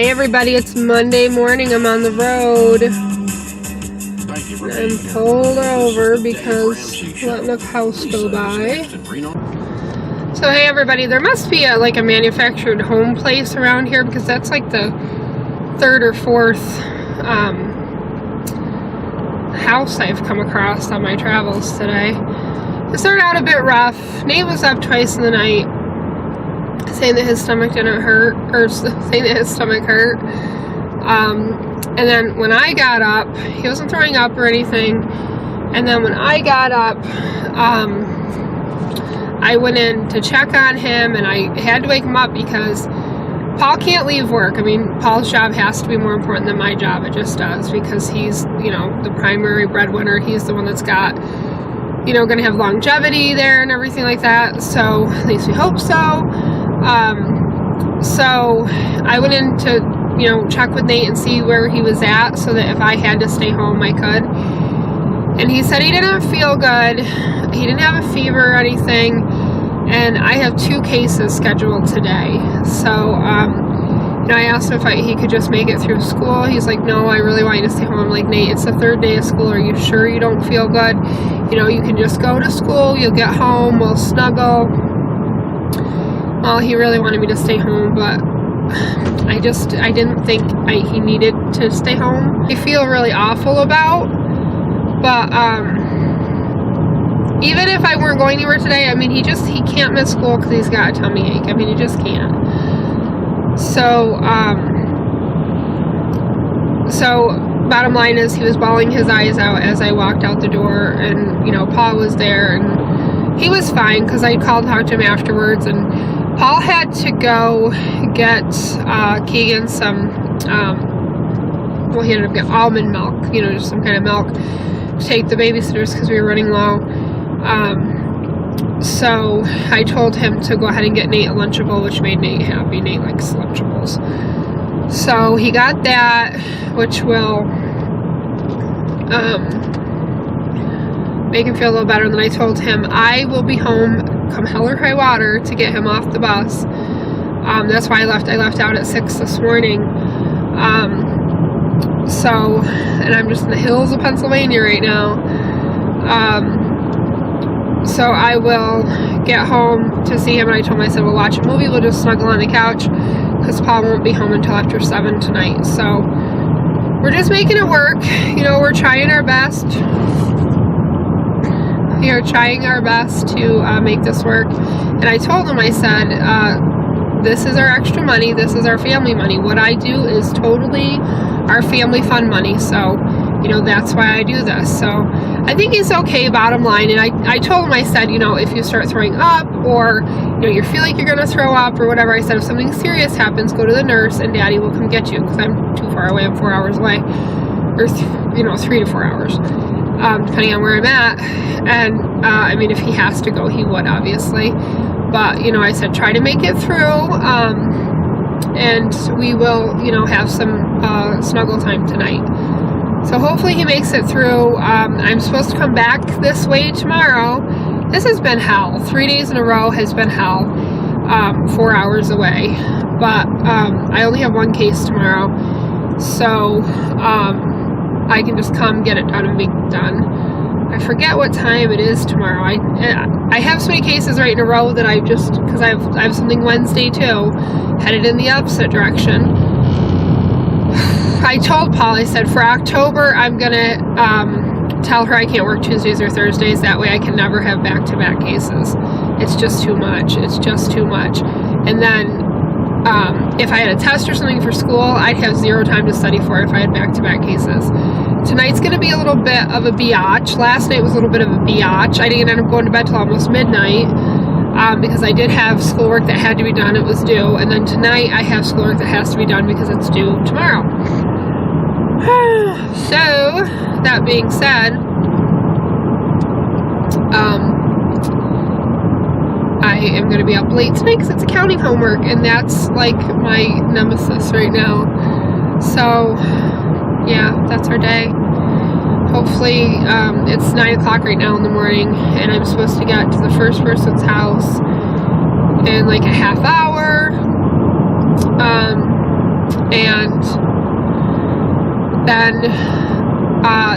Hey everybody, it's Monday morning. I'm on the road. I'm pulled over because letting a house go by. So hey everybody, there must be a manufactured home place around here because that's like the third or fourth house I've come across on my travels today. It started out a bit rough. Nate was up twice in the night saying that his stomach didn't hurt, or saying that his stomach hurt. And then when I got up, he wasn't throwing up or anything. And then when I got up, I went in to check on him, and I had to wake him up because Paul can't leave work. I mean, Paul's job has to be more important than my job. It just does, because he's, the primary breadwinner. He's the one that's got, going to have longevity there and everything like that. So at least we hope so. So I went in to, check with Nate and see where he was at so that if I had to stay home, I could. And he said he didn't feel good. He didn't have a fever or anything. And I have 2 cases scheduled today. So, I asked him if he could just make it through school. He's like, no, I really want you to stay home. I'm like, Nate, it's the 3rd day of school. Are you sure you don't feel good? You can just go to school. You'll get home. We'll snuggle. Well, he really wanted me to stay home, but I didn't think he needed to stay home. I feel really awful about, but even if I weren't going anywhere today, I mean, he can't miss school because he's got a tummy ache. I mean, he just can't. So, bottom line is he was bawling his eyes out as I walked out the door, and, Paul was there, and he was fine because I called and talked to him afterwards, and Paul had to go get Keegan some, he ended up getting almond milk, just some kind of milk to take the babysitters because we were running low. So I told him to go ahead and get Nate a Lunchable, which made Nate happy. Nate likes Lunchables. So he got that, which will make him feel a little better. And then I told him I will be home come hell or high water to get him off the bus. That's why I left out at 6 this morning. And I'm just in the hills of Pennsylvania right now. So I will get home to see him, and I told him, I said, we'll watch a movie, we'll just snuggle on the couch, because Paul won't be home until after 7 tonight. So we're just making it work. We're trying our best. We are trying our best to make this work. And I told him, I said, this is our extra money. This is our family money. What I do is totally our family fund money. So, that's why I do this. So I think he's okay, bottom line. And I told him, I said, if you start throwing up, or, you feel like you're going to throw up or whatever, I said, if something serious happens, go to the nurse and Daddy will come get you, because I'm too far away. I'm 4 hours away. Or, 3 to 4 hours. Depending on where I'm at. And, if he has to go, he would, obviously. But, I said, try to make it through, and we will, have some snuggle time tonight. So hopefully he makes it through. I'm supposed to come back this way tomorrow. This has been hell. 3 days in a row has been hell. 4 hours away. But I only have 1 case tomorrow. So, I can just come, get it done, and be done. I forget what time it is tomorrow. I have so many cases right in a row that because I have something Wednesday too, headed in the opposite direction. I told Paul, I said, for October, I'm gonna tell her I can't work Tuesdays or Thursdays. That way I can never have back-to-back cases. It's just too much. It's just too much. And then if I had a test or something for school, I'd have 0 time to study for it if I had back-to-back cases. Tonight's going to be a little bit of a biatch. Last night was a little bit of a biatch. I didn't end up going to bed till almost midnight because I did have schoolwork that had to be done. It was due. And then tonight I have schoolwork that has to be done because it's due tomorrow. So, that being said, I am going to be up late tonight because it's accounting homework, and that's like my nemesis right now. So, yeah, that's our day. Hopefully, it's 9 o'clock right now in the morning, and I'm supposed to get to the first person's house in like a half hour. and then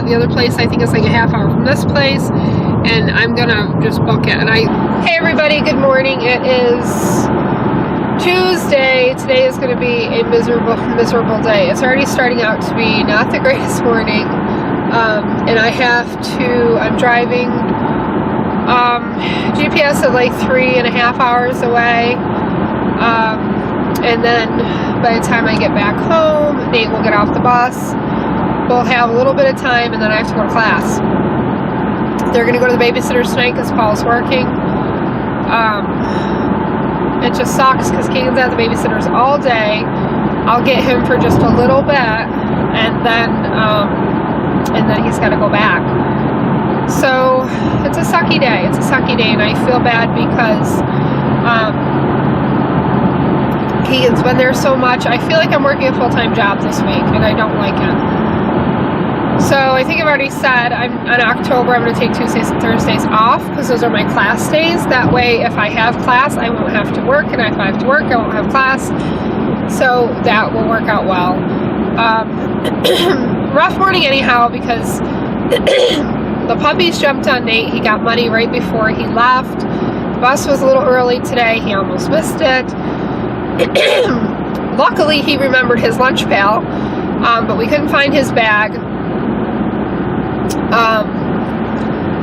the other place I think is like a half hour from this place, and I'm gonna just book it. And hey everybody, good morning. It is Tuesday. Today is going to be a miserable day. It's already starting out to be not the greatest morning, and I'm driving GPS at like 3.5 hours away, and then by the time I get back home, Nate will get off the bus. We'll have a little bit of time, and then I have to go to class. They're going to go to the babysitters tonight because Paul's working. It just sucks because Keegan's at the babysitters all day. I'll get him for just a little bit, and then he's got to go back. So it's a sucky day. It's a sucky day, and I feel bad because Keegan's been there so much. I feel like I'm working a full-time job this week, and I don't like it. So I think I've already said in October I'm going to take Tuesdays and Thursdays off because those are my class days. That way if I have class I won't have to work, and if I have to work I won't have class. So that will work out well. Rough morning anyhow because the puppies jumped on Nate. He got money right before he left. The bus was a little early today. He almost missed it. Luckily he remembered his lunch pail, but we couldn't find his bag.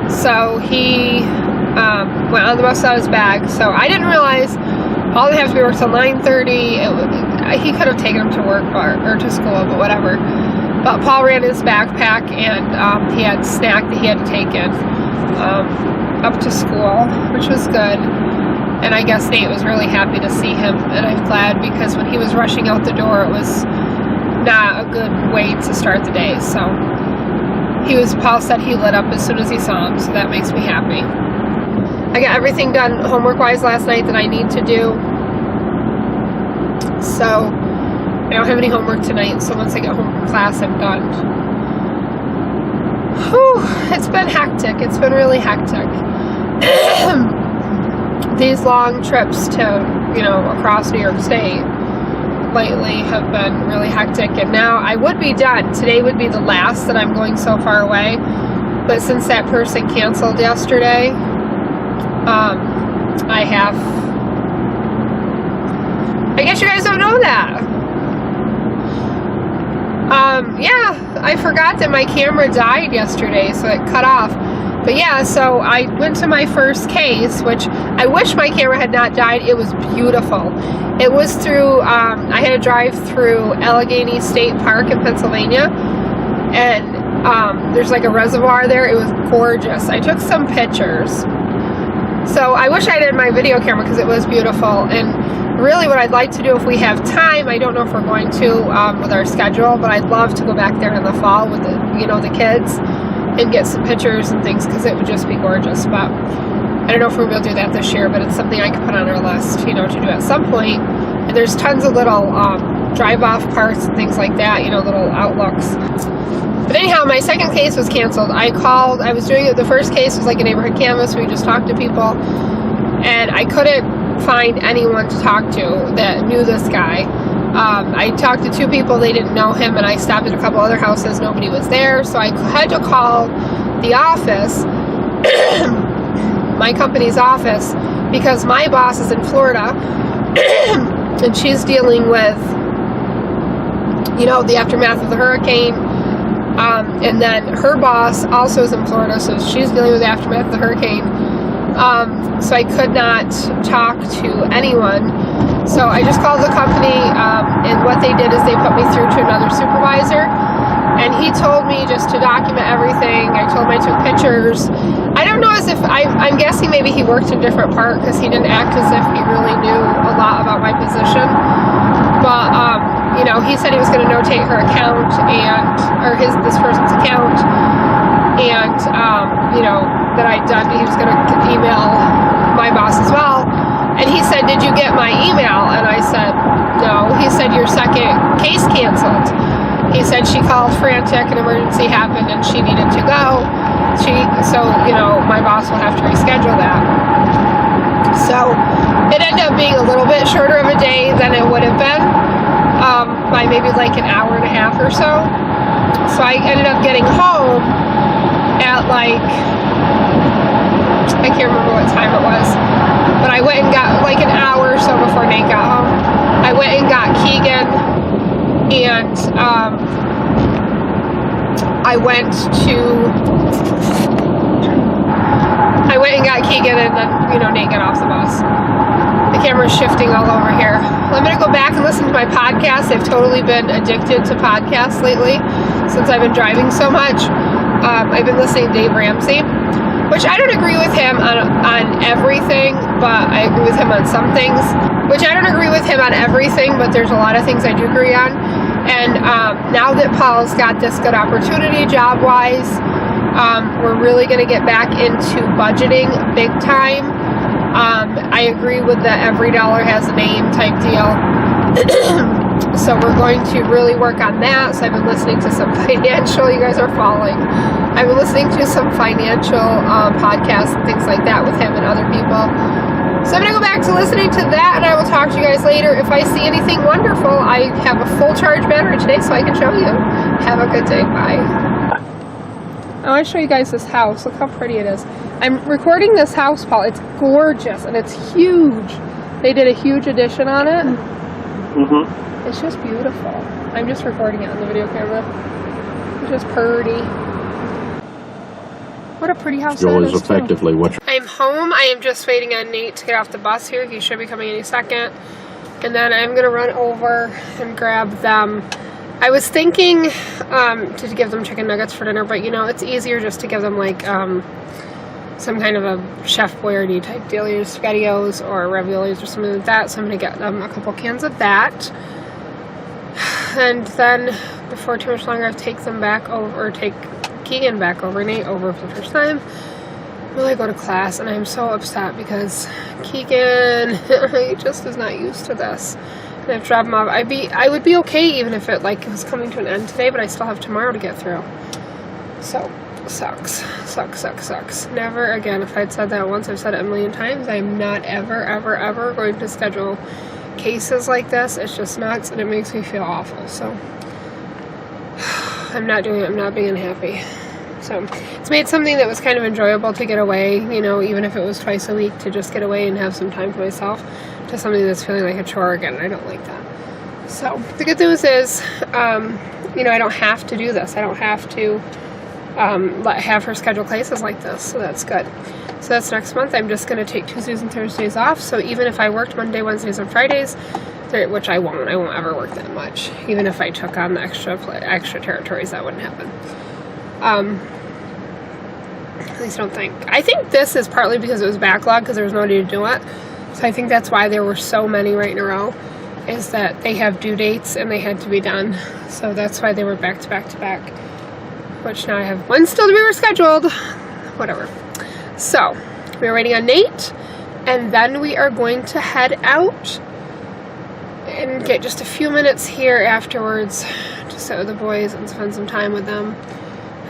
So he went on the bus without his bag. So I didn't realize Paul didn't have to be work till 9:30. He could have taken him to work or to school, but whatever. But Paul ran his backpack, and he had snack that he had to take in up to school, which was good. And I guess Nate was really happy to see him, and I'm glad because when he was rushing out the door, it was not a good way to start the day. So Paul said he lit up as soon as he saw him, so that makes me happy. I got everything done homework-wise last night that I need to do. So I don't have any homework tonight, so once I get home from class, I'm done. Whew, it's been hectic. It's been really hectic. These long trips to, across New York State lately have been really hectic, and now I would be done. Today would be the last that I'm going so far away, but since that person canceled yesterday, I guess you guys don't know that. Yeah, I forgot that my camera died yesterday, so it cut off. But yeah, so I went to my first case, which I wish my camera had not died. It was beautiful. It was through, I had to drive through Allegheny State Park in Pennsylvania, and there's like a reservoir there. It was gorgeous. I took some pictures. So I wish I had my video camera because it was beautiful. And really what I'd like to do if we have time, I don't know if we're going to with our schedule, but I'd love to go back there in the fall with the kids and get some pictures and things because it would just be gorgeous. But I don't know if we'll be able to do that this year, but it's something I could put on our list, to do at some point. And there's tons of little drive-off parts and things like that, little outlooks. But anyhow, my second case was canceled. I was doing it, the first case was like a neighborhood canvas. We just talked to people, and I couldn't find anyone to talk to that knew this guy. I talked to 2 people, they didn't know him, and I stopped at a couple other houses, nobody was there, so I had to call the office, my company's office, because my boss is in Florida, and she's dealing with, the aftermath of the hurricane, and then her boss also is in Florida, so she's dealing with the aftermath of the hurricane. So I could not talk to anyone. So I just called the company, and what they did is they put me through to another supervisor, and he told me just to document everything. I told him I took pictures. I don't know as if, I'm guessing maybe he worked in a different part because he didn't act as if he really knew a lot about my position. But, he said he was going to notate her account this person's account, and, that I'd done, he was going to email my boss as well. And he said, did you get my email? And I said, no. He said, your second case canceled. He said she called frantic, an emergency happened, and she needed to go. So, my boss will have to reschedule that. So, it ended up being a little bit shorter of a day than it would have been. by maybe like an hour and a half or so. So I ended up getting home at like, I can't remember what time it was, but I went and got like an hour or so before Nate got home. I went and got Keegan, and I went and got Keegan, and then, you know, Nate got off the bus. The camera's shifting all over here. I'm going to go back and listen to my podcast. I've totally been addicted to podcasts lately since I've been driving so much. I've been listening to Dave Ramsey, which I don't agree with him on everything, but I agree with him on some things. Which I don't agree with him on everything, but there's a lot of things I do agree on. And now that Paul's got this good opportunity job-wise, we're really going to get back into budgeting big time. I agree with the every dollar has a name type deal. So we're going to really work on that. So I've been listening to some financial, you guys are following. I've been listening to some financial podcasts and things like that with him and other people. So I'm going to go back to listening to that, and I will talk to you guys later. If I see anything wonderful, I have a full charge battery today, so I can show you. Have a good day. Bye. I want to show you guys this house. Look how pretty it is. I'm recording this house, Paul. It's gorgeous, and it's huge. They did a huge addition on it. Mm-hmm. It's just beautiful. I'm just recording it on the video camera. It's just pretty. What a pretty house that is, effectively too. I'm home. I am just waiting on Nate to get off the bus here. He should be coming any second. And then I'm going to run over and grab them. I was thinking to give them chicken nuggets for dinner, but you know, it's easier just to give them like some kind of a Chef Boyardee type deal, either SpaghettiOs or raviolis or something like that. So I'm going to get them a couple cans of that. And then before too much longer, I'll take them back over, or take Keegan back over, Nate over for the first time. Will I go to class? And I'm so upset because Keegan, he just is not used to this. And I've dropped him off. I would be okay even if it like was coming to an end today, but I still have tomorrow to get through. So sucks. Never again. If I'd said that once, I've said it a million times. I'm not ever going to schedule cases like this. It's just nuts, and it makes me feel awful. So I'm not doing it. I'm not being happy. So it's made something that was kind of enjoyable to get away, you know, even if it was twice a week, to just get away and have some time for myself, to something that's feeling like a chore again. I don't like that. So the good news is, you know, I don't have to do this. I don't have to have her schedule classes like this. So that's good. So that's next month. I'm just going to take Tuesdays and Thursdays off. So even if I worked Monday, Wednesdays, and Fridays, which I won't ever work that much. Even if I took on the extra territories, that wouldn't happen. At least I don't think. I think this is partly because it was backlogged because there was nobody to do it. So I think that's why there were so many right in a row, is that they have due dates and they had to be done. So that's why they were back to back to back. Which now I have one still to be rescheduled. Whatever. So we're waiting on Nate, and then we are going to head out and get just a few minutes here afterwards to sit with the boys and spend some time with them.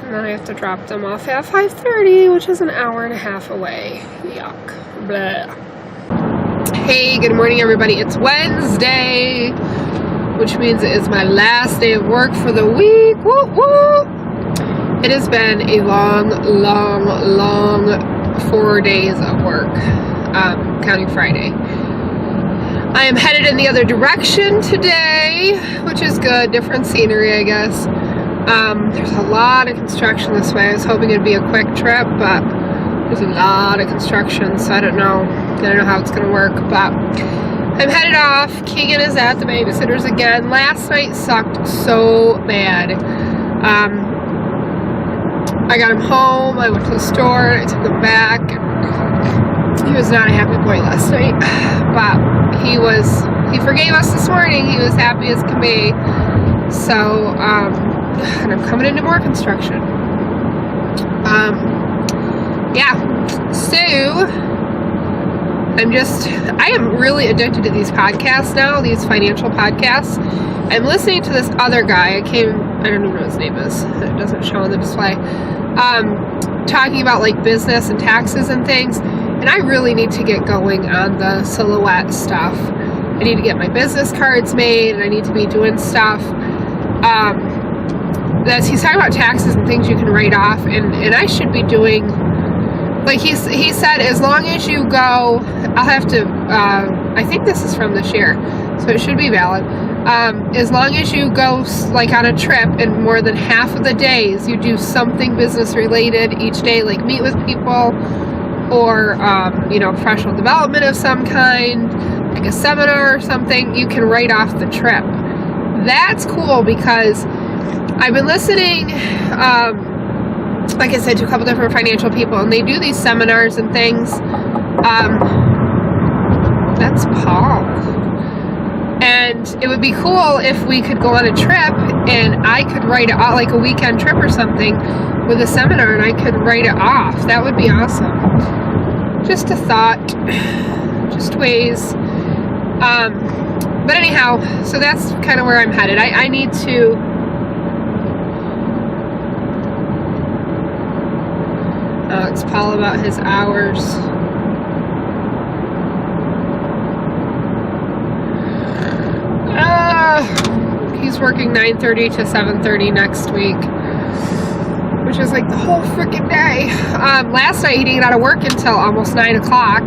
And then I have to drop them off at 5:30, which is an hour and a half away. Yuck. Blah. Hey, good morning, everybody. It's Wednesday, which means it is my last day of work for the week. Woo woo! It has been a long 4 days of work, counting Friday. I am headed in the other direction today, which is good. Different scenery, I guess. There's a lot of construction this way. I was hoping it'd be a quick trip, but there's a lot of construction, so I don't know how it's gonna work, but I'm headed off. Keegan is at the babysitter's again. Last night sucked so bad. I got him home, I went to the store, I took him back. He was not a happy boy last night, but he forgave us this morning. He was happy as can be. So, and I'm coming into more construction. Yeah, so I am really addicted to these podcasts now, these financial podcasts. I'm listening to this other guy. I don't even know what his name is. It doesn't show on the display. Talking about like business and taxes and things. And I really need to get going on the Silhouette stuff. I need to get my business cards made, and I need to be doing stuff. He's talking about taxes and things you can write off, and I should be doing, like he said, as long as you go, I'll have to, I think this is from this year, so it should be valid. As long as you go like on a trip and more than half of the days you do something business related each day, like meet with people or, you know, professional development of some kind, like a seminar or something, you can write off the trip. That's cool because I've been listening, like I said, to a couple different financial people, and they do these seminars and things. That's Paul. And it would be cool if we could go on a trip and I could write it off, like a weekend trip or something with a seminar, and I could write it off. That would be awesome. Just a thought, just ways. But anyhow, so that's kind of where I'm headed. I need to, it's Paul about his hours. He's working 9:30 to 7:30 next week, which is like the whole freaking day. Last night he didn't get out of work until almost 9 o'clock.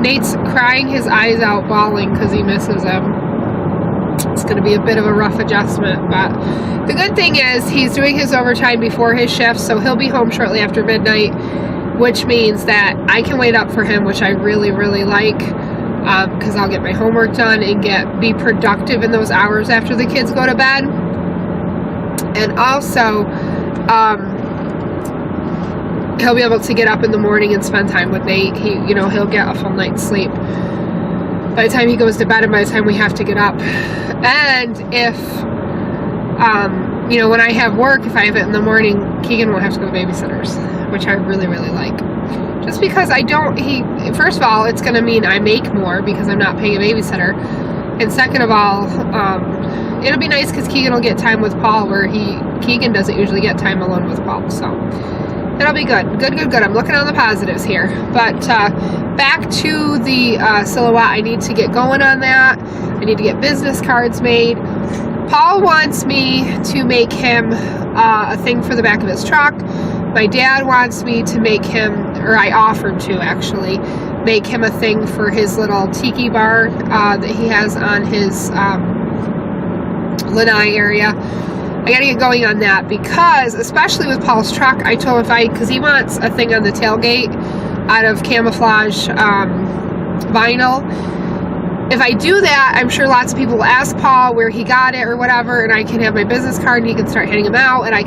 Nate's crying his eyes out, bawling because he misses him. It's going to be a bit of a rough adjustment, but the good thing is he's doing his overtime before his shift, so he'll be home shortly after midnight, which means that I can wait up for him, which I really, really like, because I'll get my homework done and be productive in those hours after the kids go to bed. And also, he'll be able to get up in the morning and spend time with Nate. He'll get a full night's sleep by the time he goes to bed and by the time we have to get up. And if, when I have work, if I have it in the morning, Keegan won't have to go to babysitters, which I really, really like. Just because first of all, it's going to mean I make more because I'm not paying a babysitter. And second of all, it'll be nice because Keegan will get time with Paul where Keegan doesn't usually get time alone with Paul. So it'll be good. Good. I'm looking on the positives here. But back to the silhouette. I need to get going on that. I need to get business cards made. Paul wants me to make him a thing for the back of his truck. My dad wants me to make him, or I offered to actually, make him a thing for his little tiki bar that he has on his lanai area. I gotta get going on that because, especially with Paul's truck, I told him because he wants a thing on the tailgate out of camouflage vinyl. If I do that, I'm sure lots of people will ask Paul where he got it or whatever, and I can have my business card and he can start handing them out, and I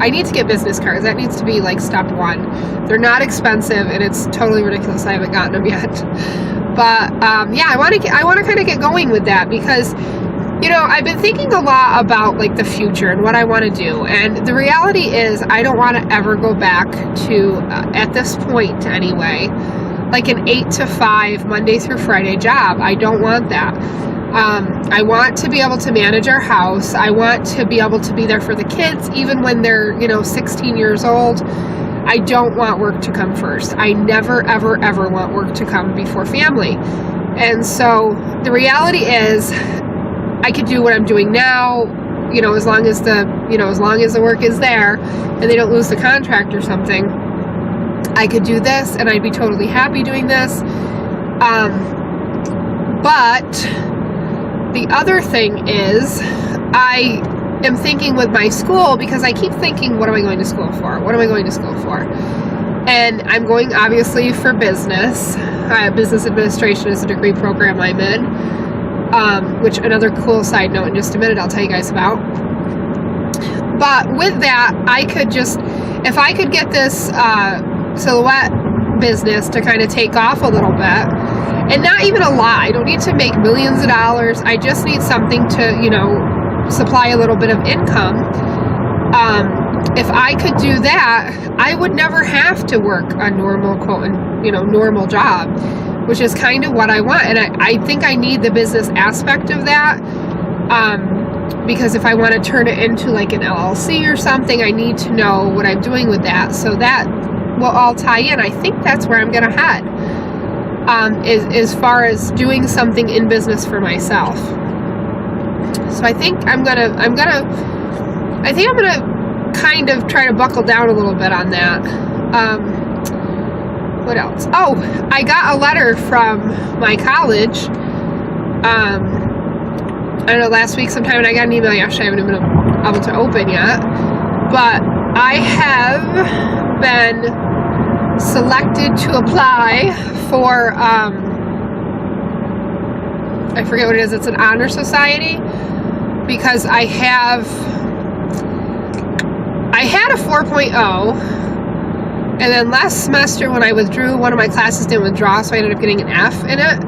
need to get business cards. That needs to be like step one. They're not expensive, and it's totally ridiculous I haven't gotten them yet. But yeah, I want to kind of get going with that because, I've been thinking a lot about like the future and what I want to do, and the reality is I don't want to ever go back to, at this point anyway, like an 8 to 5 Monday through Friday job. I don't want that. I want to be able to manage our house. I want to be able to be there for the kids even when they're 16 years old. I don't want work to come first. I never ever ever want work to come before family. And so the reality is I could do what I'm doing now, as long as the work is there and they don't lose the contract or something. I could do this and I'd be totally happy doing this. But the other thing is I am thinking with my school, because I keep thinking, what am I going to school for? What am I going to school for? And I'm going obviously for business. Business administration is a degree program I'm in, which another cool side note in just a minute I'll tell you guys about. But with that, if I could get this silhouette business to kind of take off a little bit, and not even a lot. I don't need to make millions of dollars. I just need something to, supply a little bit of income. If I could do that, I would never have to work a normal normal job, which is kind of what I want. And I think I need the business aspect of that. Because if I want to turn it into like an LLC or something, I need to know what I'm doing with that. So that will all tie in. I think that's where I'm going to head. as far as doing something in business for myself. So I think I'm gonna kind of try to buckle down a little bit on that. What else? Oh, I got a letter from my college. I don't know, last week sometime, and I got an email yesterday. I haven't even been able to open yet. But I have been selected to apply for, I forget what it is. It's an honor society, because I had a 4.0, and then last semester when I withdrew, one of my classes didn't withdraw, so I ended up getting an F in it.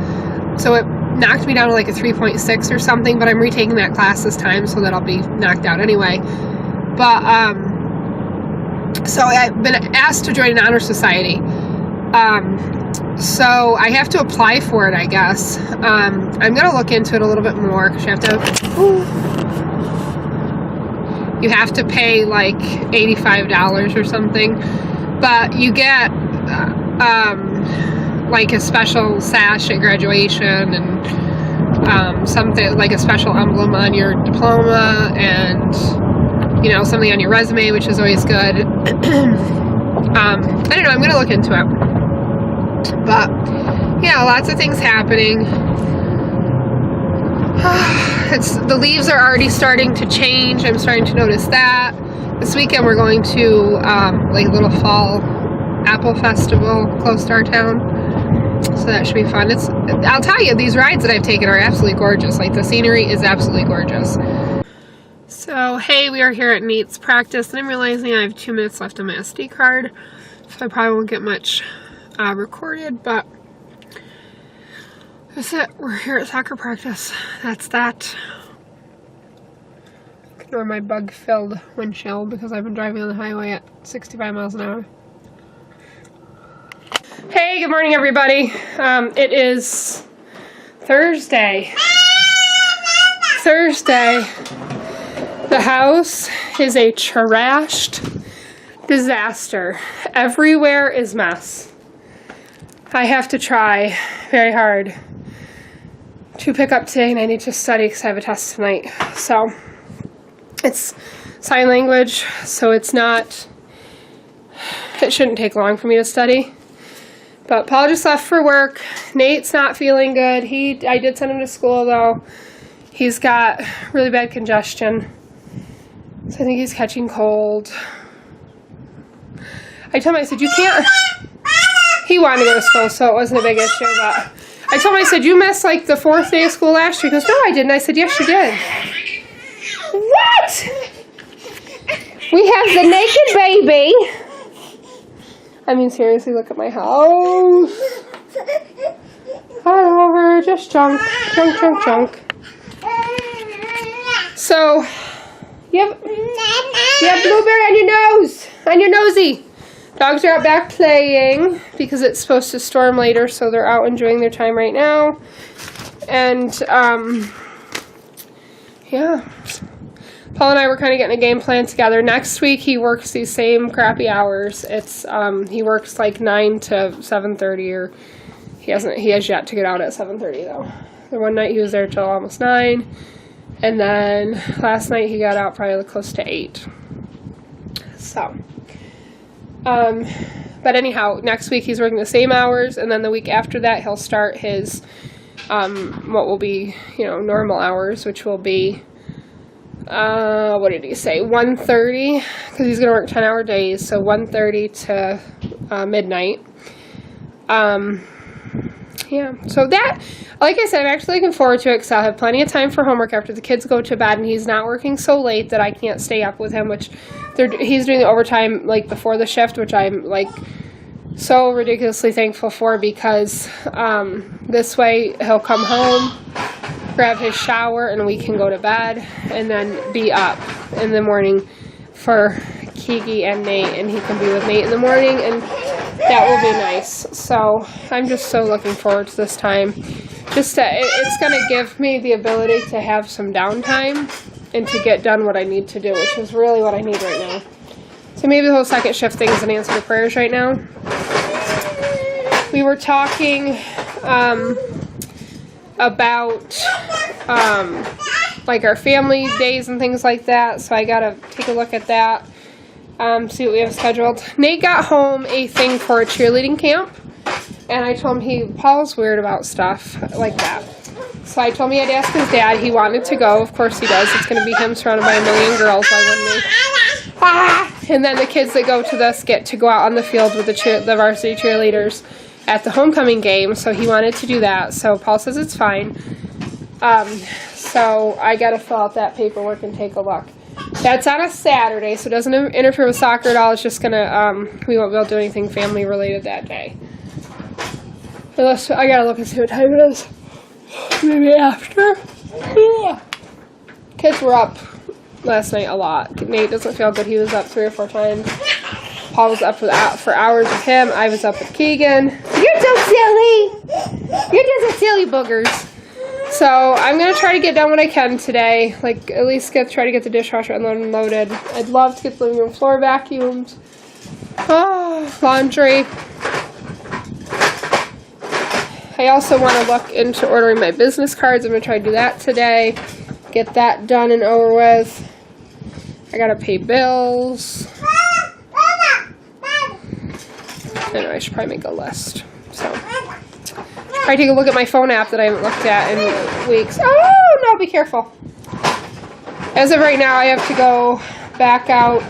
So it knocked me down to like a 3.6 or something, but I'm retaking that class this time, so that I'll be knocked out anyway. But, so I've been asked to join an honor society. So I have to apply for it, I guess. I'm going to look into it a little bit more, because you have to pay like $85 or something, but you get like a special sash at graduation, and something like a special emblem on your diploma, and you know, something on your resume, which is always good. I don't know, I'm gonna look into it. But yeah, lots of things happening. The leaves are already starting to change. I'm starting to notice that. This weekend we're going to like a little fall apple festival close to our town, so that should be fun. I'll tell you, these rides that I've taken are absolutely gorgeous. Like, the scenery is absolutely gorgeous. So hey, we are here at Nate's practice, and I'm realizing I have 2 minutes left on my SD card, so I probably won't get much recorded, but that's it. We're here at soccer practice. That's that. Ignore my bug-filled windshield, because I've been driving on the highway at 65 miles an hour. Hey, good morning, everybody. It is Thursday. The house is a trashed disaster. Everywhere is mess. I have to try very hard to pick up today, and I need to study because I have a test tonight. So it's sign language, so it shouldn't take long for me to study. But Paul just left for work. Nate's not feeling good. I did send him to school, though. He's got really bad congestion, so I think he's catching cold. I told him, I said, you can't. He wanted to go to school, so it wasn't a big issue, but I told him, I said, you missed like the 4th day of school last year. He goes, no, I didn't. I said, yes, you did. What? We have the naked baby. I mean, seriously, look at my house. All over, just junk. So, you have blueberry on your nose, on your nosy. Dogs are out back playing because it's supposed to storm later, so they're out enjoying their time right now. And, yeah. Paul and I were kind of getting a game plan together. Next week, he works these same crappy hours. It's, he works like 9 to 7:30, or he has yet to get out at 7:30, though. The one night he was there till almost 9. And then last night he got out probably close to 8. So, but anyhow, next week he's working the same hours, and then the week after that he'll start his, what will be, normal hours, which will be, what did he say, 1:30, because he's going to work 10-hour days, so 1:30 to midnight. Yeah, so that, like I said, I'm actually looking forward to it, because I'll have plenty of time for homework after the kids go to bed, and he's not working so late that I can't stay up with him, which he's doing the overtime, like, before the shift, which I'm, like, so ridiculously thankful for, because this way he'll come home, grab his shower, and we can go to bed, and then be up in the morning for Kiki and Nate, and he can be with Nate in the morning, and that will be nice. So I'm just so looking forward to this time. It's going to give me the ability to have some downtime and to get done what I need to do, which is really what I need right now. So maybe the whole second shift thing is an answer to prayers right now. We were talking about like our family days and things like that. So I gotta take a look at that, see what we have scheduled. Nate got home a thing for a cheerleading camp, and I told him Paul's weird about stuff like that. So I told him I'd ask his dad. He wanted to go. Of course he does. It's going to be him surrounded by a million girls. Why wouldn't he? And then the kids that go to this get to go out on the field with the varsity cheerleaders at the homecoming game. So he wanted to do that. So Paul says it's fine. So I got to fill out that paperwork and take a look. That's on a Saturday, so it doesn't interfere with soccer at all. It's just going to, we won't be able to do anything family related that day. Unless, I got to look and see what time it is. Maybe after. Yeah. Kids were up last night a lot. Nate doesn't feel good. He was up 3 or 4 times. Paul was up for hours with him. I was up with Keegan. You're so silly. You're just a silly boogers. So I'm going to try to get done what I can today. Like, at least try to get the dishwasher unloaded and loaded. I'd love to get the living room floor vacuumed. Oh, laundry. I also want to look into ordering my business cards. I'm going to try to do that today. Get that done and over with. I got to pay bills. I know, I should probably make a list. So, probably take a look at my phone app that I haven't looked at in weeks. Oh, no, be careful. As of right now, I have to go back out.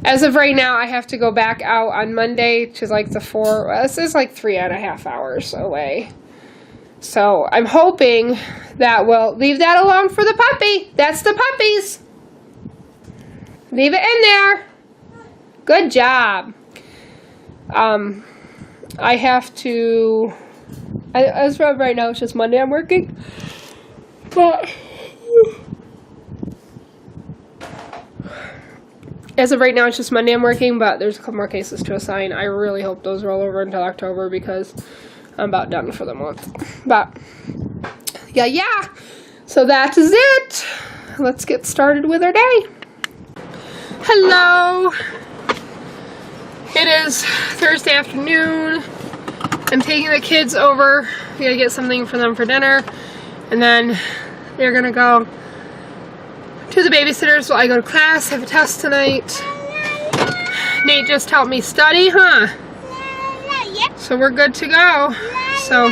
As of right now, I have to go back out on Monday to like this is like 3.5 hours away. So I'm hoping that we'll leave that alone for the puppy. That's the puppies. Leave it in there. Good job. I have to, as of right now, it's just Monday I'm working. But as of right now, it's just Monday I'm working, but there's a couple more cases to assign. I really hope those roll over until October because I'm about done for the month. But, yeah. So that is it. Let's get started with our day. Hello. It is Thursday afternoon. I'm taking the kids over. We gotta get something for them for dinner. And then they're gonna go to the babysitters while I go to class. I have a test tonight. Nate just helped me study, huh? So we're good to go. So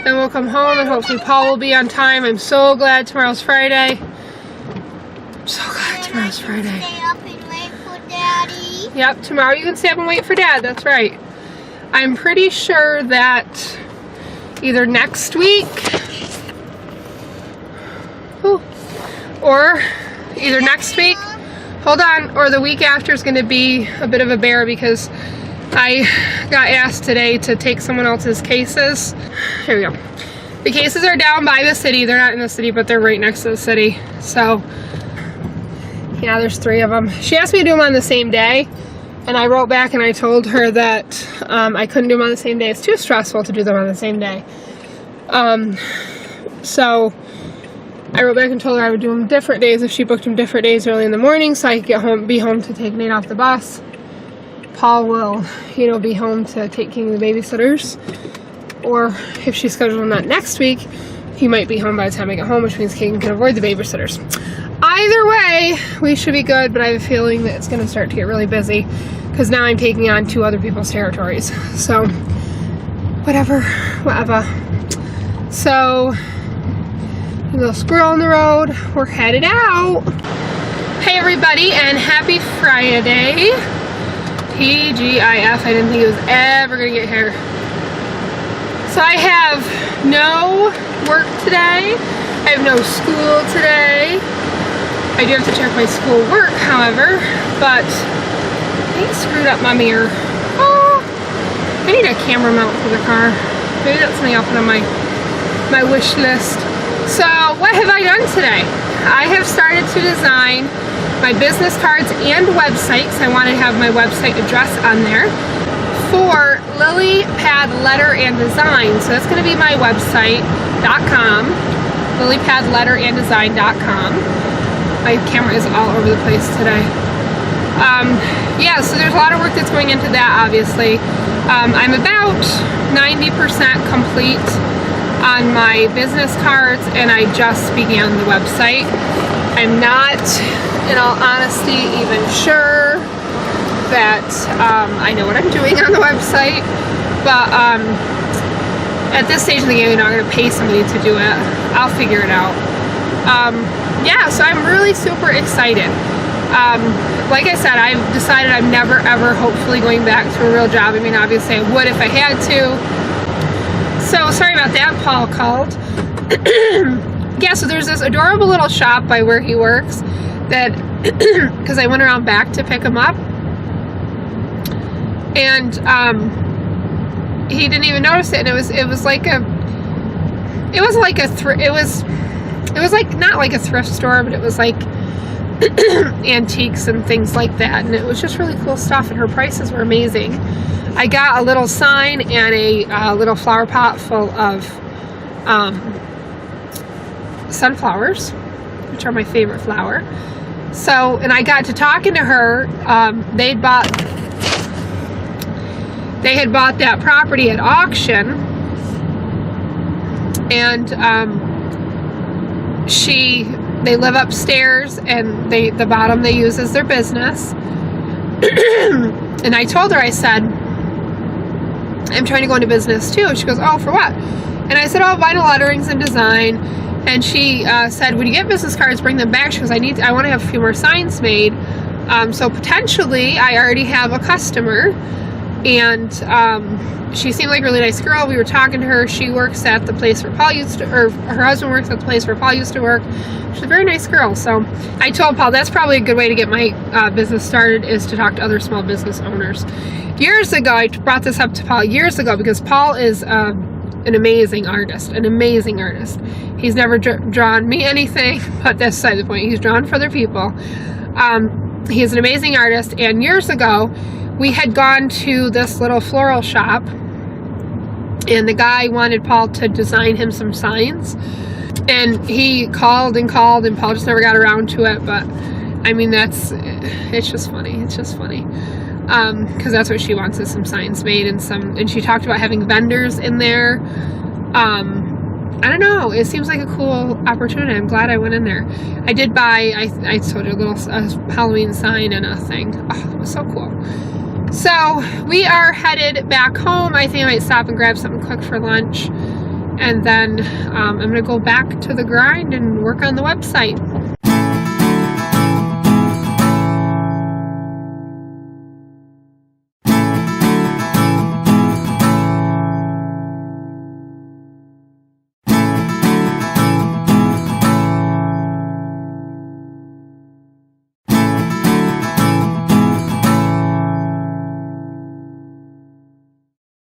then we'll come home and hopefully Paul will be on time. I'm so glad tomorrow's Friday. I'm so glad tomorrow's Friday. Stay up and wait for Daddy. Yep, tomorrow you can stay up and wait for Dad. That's right. I'm pretty sure that either next week or either next week, hold on, or the week after is going to be a bit of a bear because I got asked today to take someone else's cases. Here we go. The cases are down by the city. They're not in the city, but they're right next to the city. So, yeah, there's 3 of them. She asked me to do them on the same day, and I wrote back and I told her that I couldn't do them on the same day. It's too stressful to do them on the same day. So I wrote back and told her I would do them different days if she booked them different days early in the morning so I could be home to take Nate off the bus. Paul will, be home to take King of the babysitters. Or if she scheduled them that next week, he might be home by the time I get home, which means King can avoid the babysitters. Either way, we should be good, but I have a feeling that it's going to start to get really busy because now I'm taking on 2 other people's territories. So, whatever. So, a little squirrel on the road. We're headed out. Hey everybody, and happy Friday. TGIF. I didn't think it was ever going to get here. So I have no work today. I have no school today. I do have to check my school work, however, but I screwed up my mirror. Oh, I need a camera mount for the car. Maybe that's something I'll put on my wish list. So what have I done today? I have started to design my business cards and websites. I want to have my website address on there for Lily Pad Letter and Design. So that's going to be my website.com, lilypadletteranddesign.com. My camera is all over the place today. yeah, so there's a lot of work that's going into that, obviously. I'm about 90% complete on my business cards, and I just began the website. I'm not, in all honesty, even sure that I know what I'm doing on the website, but at this stage of the game, I'm not going to pay somebody to do it. I'll figure it out. Yeah, so I'm really super excited. Like I said, I've decided I'm never ever hopefully going back to a real job. I mean, obviously I would if I had to. So sorry about that, Paul called. Yeah, so there's this adorable little shop by where he works that, because I went around back to pick him up, and he didn't even notice it, and it was like not like a thrift store, but it was like antiques and things like that, and it was just really cool stuff, and her prices were amazing. I got a little sign and a little flower pot full of sunflowers, which are my favorite flower. So, and I got to talking to her. They had bought that property at auction, and they live upstairs, and the bottom they use as their business. And I told her, I said, I'm trying to go into business too. She goes, oh, for what? And I said, oh, vinyl letterings and design. And she said, when you get business cards, bring them back. She goes, I want to have a few more signs made. So potentially I already have a customer. And she seemed like a really nice girl. We were talking to her. She works at the place where Paul used to, or her husband works at the place where Paul used to work. She's a very nice girl. So I told Paul that's probably a good way to get my business started, is to talk to other small business owners. Years ago, I brought this up to Paul years ago, because Paul is an amazing artist, He's never drawn me anything, but that's beside the point. He's drawn for other people. He's an amazing artist, and years ago, we had gone to this little floral shop, and the guy wanted Paul to design him some signs, and he called and called, and Paul just never got around to it. But I mean, it's just funny. Because that's what she wants, is some signs made, and she talked about having vendors in there. I don't know, it seems like a cool opportunity. I'm glad I went in there. I did buy, I told you, a little Halloween sign and a thing. Oh, it was so cool. So we are headed back home. I think I might stop and grab something quick for lunch, and then I'm gonna go back to the grind and work on the website.